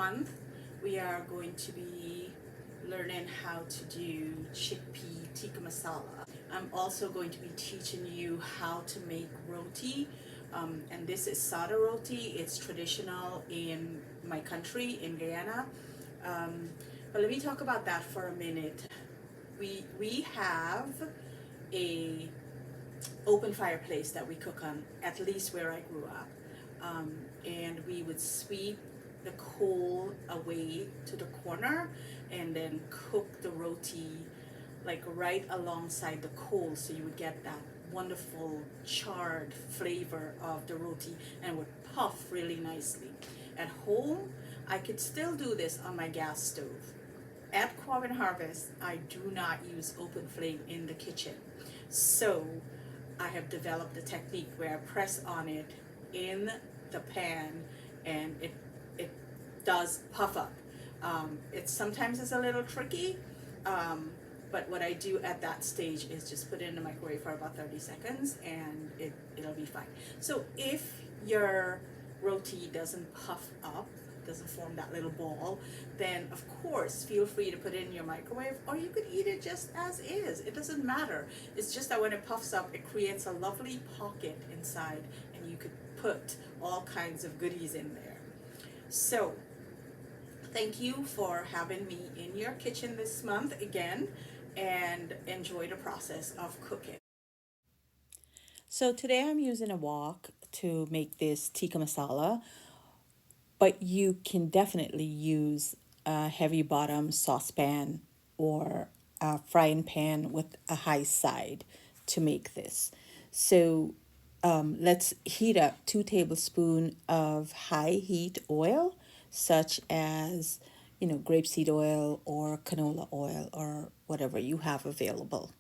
month, we are going to be learning how to do chickpea tikka masala. I'm also going to be teaching you how to make roti. And this is sada roti. It's traditional in my country, in Guyana. Um, but let me talk about that for a minute. We have a open fireplace that we cook on, at least where I grew up. And we would sweep the coal away to the corner and then cook the roti like right alongside the coal, so you would get that wonderful charred flavor of the roti and would puff really nicely. At home, I could still do this on my gas stove. At Quabbin Harvest, I do not use open flame in the kitchen. So I have developed a technique where I press on it in the pan and it does puff up. It sometimes is a little tricky, but what I do at that stage is just put it in the microwave for about 30 seconds and it'll be fine. So if your roti doesn't puff up, doesn't form that little ball, then of course feel free to put it in your microwave, or you could eat it just as is. It doesn't matter. It's just that when it puffs up, it creates a lovely pocket inside and you could put all kinds of goodies in there. So thank you for having me in your kitchen this month again, and enjoy the process of cooking. So today I'm using a wok to make this tikka masala, but you can definitely use a heavy bottom saucepan or a frying pan with a high side to make this. So let's heat up 2 tablespoons of high heat oil, such as grapeseed oil or canola oil or whatever you have available.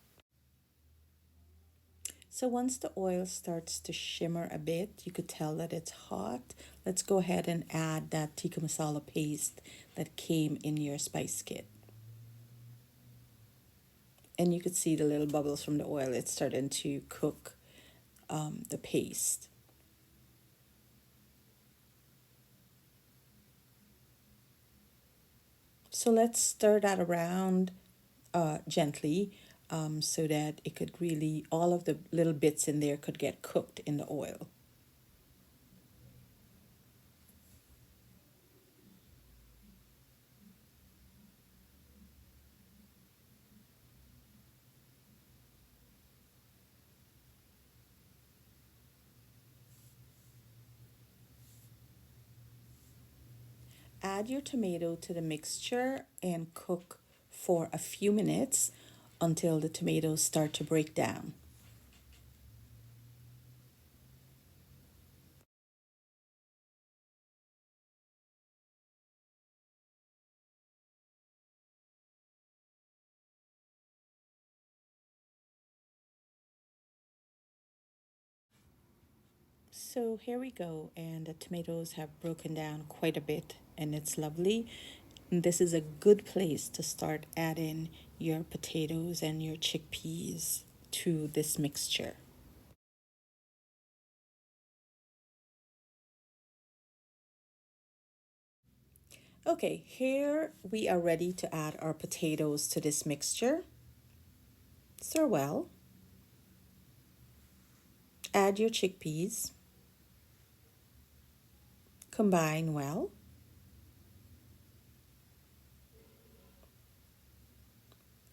So once the oil starts to shimmer a bit, you could tell that it's hot. Let's go ahead and add that tikka masala paste that came in your spice kit. And you could see the little bubbles from the oil. It's starting to cook the paste. So let's stir that around gently so that it could really, all of the little bits in there could get cooked in the oil. Add your tomato to the mixture and cook for a few minutes until the tomatoes start to break down. So here we go, and the tomatoes have broken down quite a bit, and it's lovely. And this is a good place to start adding your potatoes and your chickpeas to this mixture. Okay, here we are ready to add our potatoes to this mixture. Stir well. Add your chickpeas. Combine well.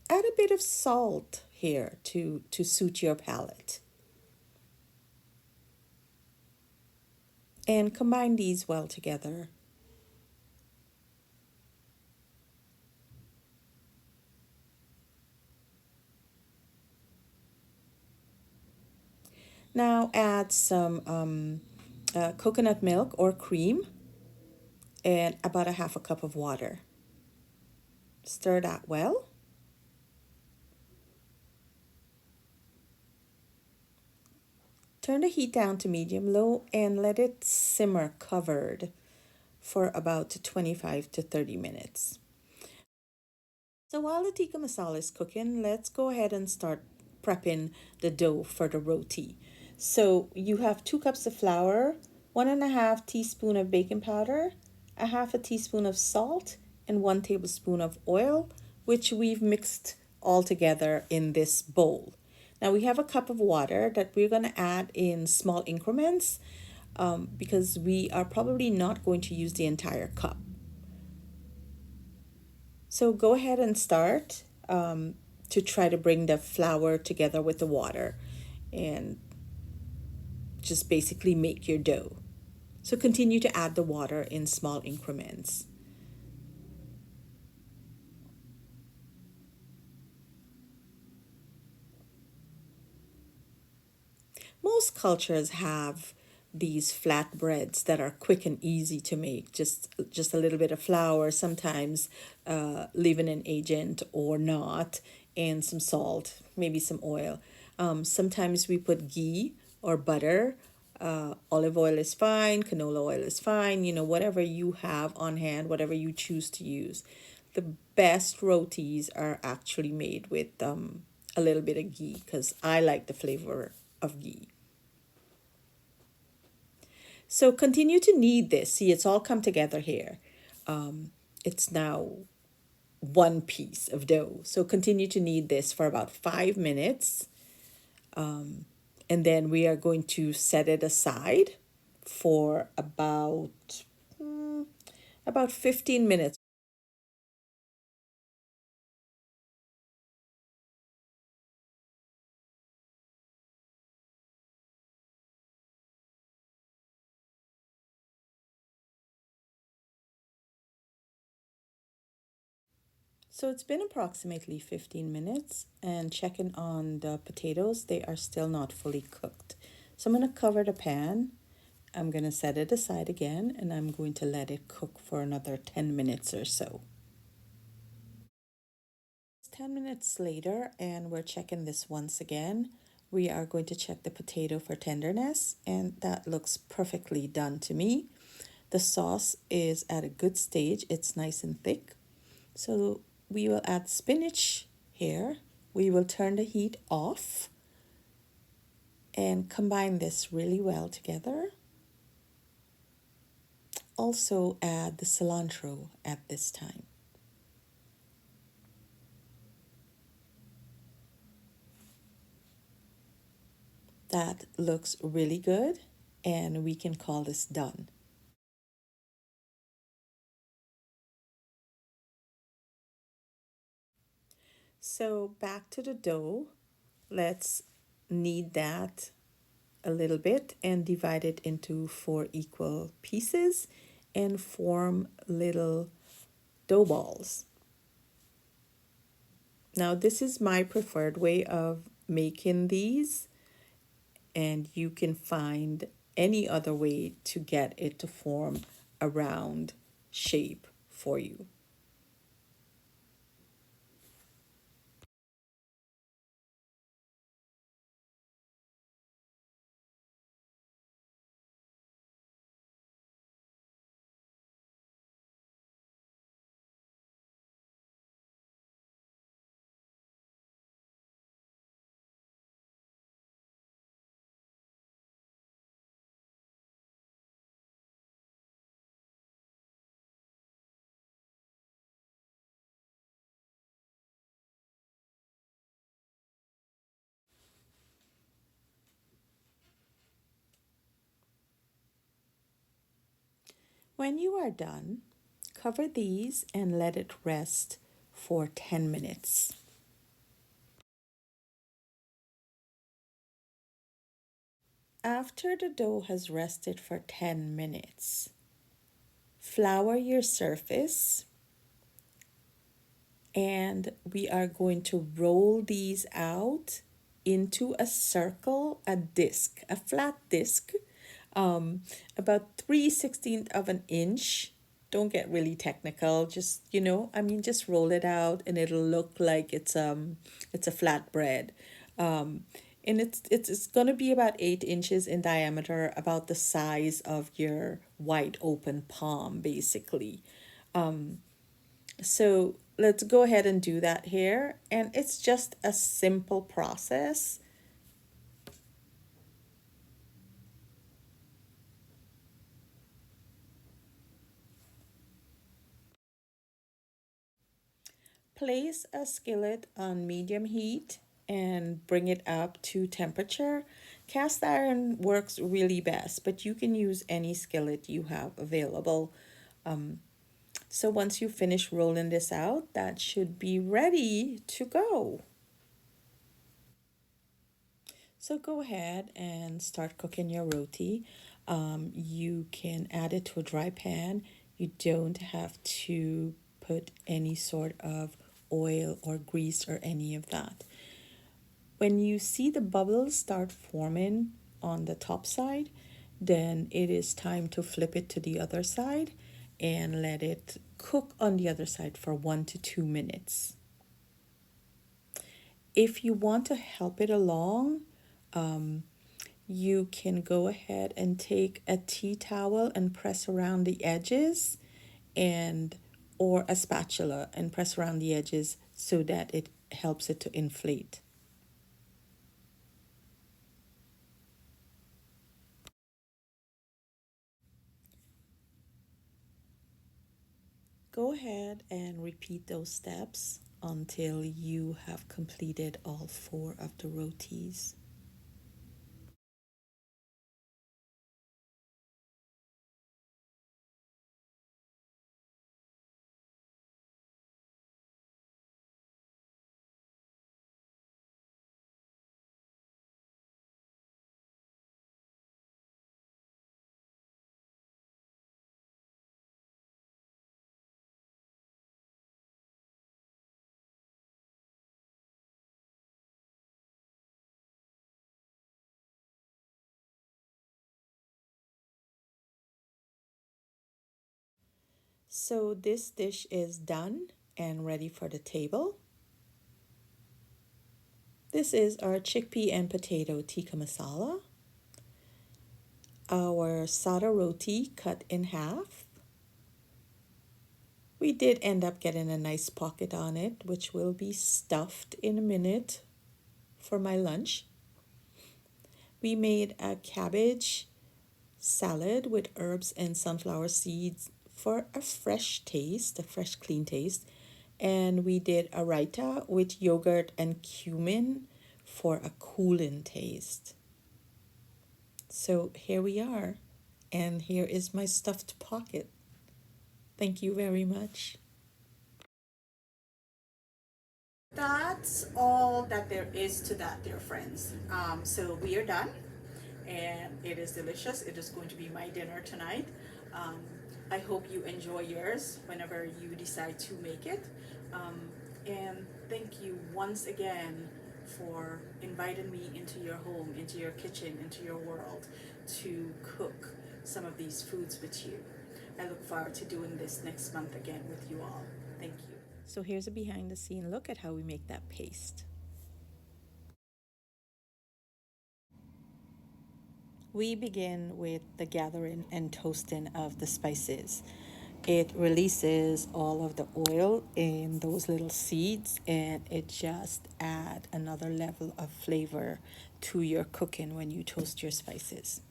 Add a bit of salt here to suit your palate. And combine these well together. Now add some coconut milk or cream and about a half a cup of water. Stir that well. Turn the heat down to medium low and let it simmer covered for about 25 to 30 minutes. So while the tikka masala is cooking, let's go ahead and start prepping the dough for the roti. So you have 2 cups of flour, 1.5 teaspoon of baking powder, a half a teaspoon of salt, and 1 tablespoon of oil, which we've mixed all together in this bowl. Now we have a cup of water that we're going to add in small increments because we are probably not going to use the entire cup. So go ahead and start to try to bring the flour together with the water and just basically make your dough. So continue to add the water in small increments. Most cultures have these flatbreads that are quick and easy to make. Just a little bit of flour, sometimes leavening agent or not, and some salt, maybe some oil. Sometimes we put ghee or butter. Olive oil is fine, canola oil is fine, whatever you have on hand, whatever you choose to use. The best rotis are actually made with a little bit of ghee because I like the flavor of ghee. So continue to knead this. See, it's all come together here. It's now one piece of dough. So continue to knead this for about 5 minutes. And then we are going to set it aside for about 15 minutes. So it's been approximately 15 minutes, and checking on the potatoes, they are still not fully cooked. So I'm going to cover the pan. I'm going to set it aside again, and I'm going to let it cook for another 10 minutes or so. It's 10 minutes later, and we're checking this once again. We are going to check the potato for tenderness, and that looks perfectly done to me. The sauce is at a good stage, it's nice and thick. So we will add spinach here. We will turn the heat off and combine this really well together. Also add the cilantro at this time. That looks really good, and we can call this done. So back to the dough. Let's knead that a little bit and divide it into 4 equal pieces and form little dough balls. Now, this is my preferred way of making these, and you can find any other way to get it to form a round shape for you. When you are done, cover these and let it rest for 10 minutes. After the dough has rested for 10 minutes, flour your surface, and we are going to roll these out into a circle, a disc, a flat disc, about 3/16 of an inch. Don't get really technical. Just just roll it out, and it'll look like it's a flatbread. And it's gonna be about 8 inches in diameter, about the size of your wide open palm, basically. So let's go ahead and do that here. And it's just a simple process. Place a skillet on medium heat and bring it up to temperature. Cast iron works really best, but you can use any skillet you have available. So once you finish rolling this out, that should be ready to go. So go ahead and start cooking your roti. You can add it to a dry pan. You don't have to put any sort of oil or grease or any of that. When you see the bubbles start forming on the top side, then it is time to flip it to the other side and let it cook on the other side for 1 to 2 minutes. If you want to help it along, you can go ahead and take a tea towel and press around the edges and or a spatula and press around the edges so that it helps it to inflate. Go ahead and repeat those steps until you have completed all four of the rotis. So this dish is done and ready for the table. This is our chickpea and potato tikka masala, our sada roti cut in half. We did end up getting a nice pocket on it, which will be stuffed in a minute for my lunch. We made a cabbage salad with herbs and sunflower seeds for a fresh taste, a fresh, clean taste. And we did a raita with yogurt and cumin for a cooling taste. So here we are, and here is my stuffed pocket. Thank you very much. That's all that there is to that, dear friends. So we are done, and it is delicious. It is going to be my dinner tonight. Um, I hope you enjoy yours whenever you decide to make it. Um, and thank you once again for inviting me into your home, into your kitchen, into your world to cook some of these foods with you. I look forward to doing this next month again with you all. Thank you. So here's a behind the scene look at how we make that paste. We begin with the gathering and toasting of the spices. It releases all of the oil in those little seeds and it just add another level of flavor to your cooking when you toast your spices.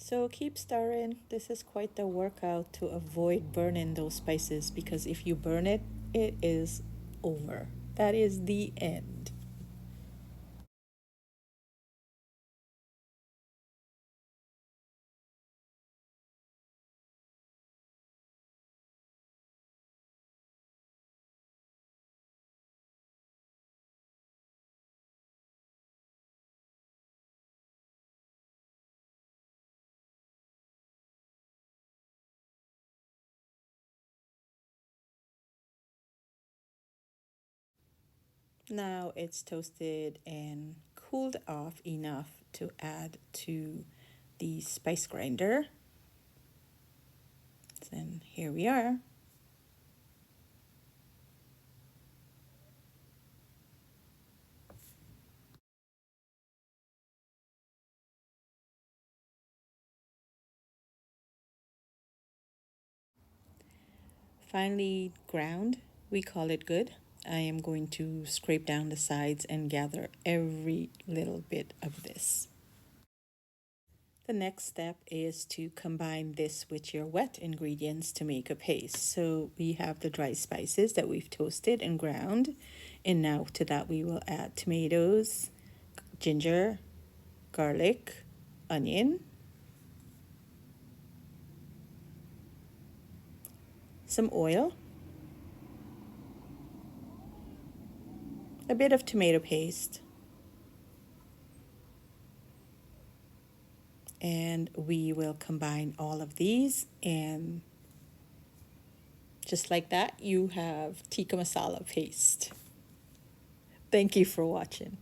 So keep stirring. This is quite the workout to avoid burning those spices because if you burn it, it is over. That is the end. Now it's toasted and cooled off enough to add to the spice grinder. And here we are. Finely ground, we call it good. I am going to scrape down the sides and gather every little bit of this. The next step is to combine this with your wet ingredients to make a paste. So we have the dry spices that we've toasted and ground. And now to that we will add tomatoes, ginger, garlic, onion, some oil, a bit of tomato paste, and we will combine all of these, and just like that you have tikka masala paste. Thank you for watching.